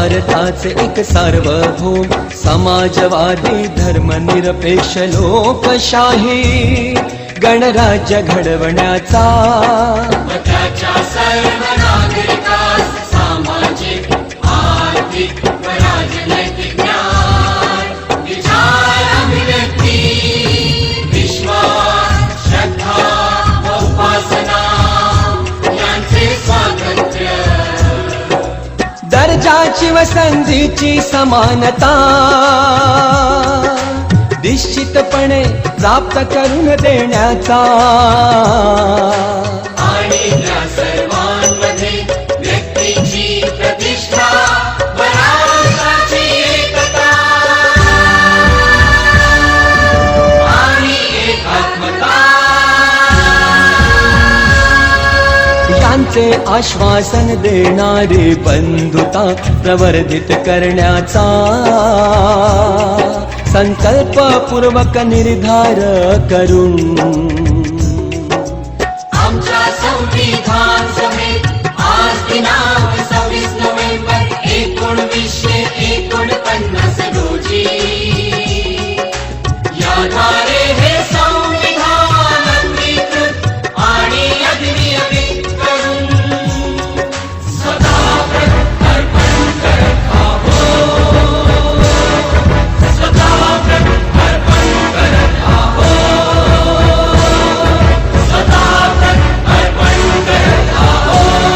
भारताचे एक सार्वभौम समाजवादी धर्मनिरपेक्ष लोकशाही गणराज्य घडवण्याचा त्याच्या सर्व नागरिकास सामाजिक आर्थिक व राजनैतिक न्याय विचार अभिव्यक्ती विश्वास श्रद्धा व उपासना यांचे स्वातंत्र्य दर्जाची व संधीची समानता निश्चितपणे प्राप्त करून देण्याचा आणि त्या सर्वांमध्ये व्यक्तीची प्रतिष्ठा व राष्ट्राची एकता आणि एकात्मता यांचे आश्वासन देणारी बंधुता प्रवर्धित करण्याचा संकल्पपूर्वक निर्धार करून आमच्या संविधान सभेत आज दिनांक 26 नोव्हेंबर 1949 रोजी याद्वारे हे संविधान अंगीकृत आणि अधिनियमित करून स्वतः अर्पण करत आहोत. स्वतः अर्पण करत आहोत. स्वतः अर्पण करत आहोत.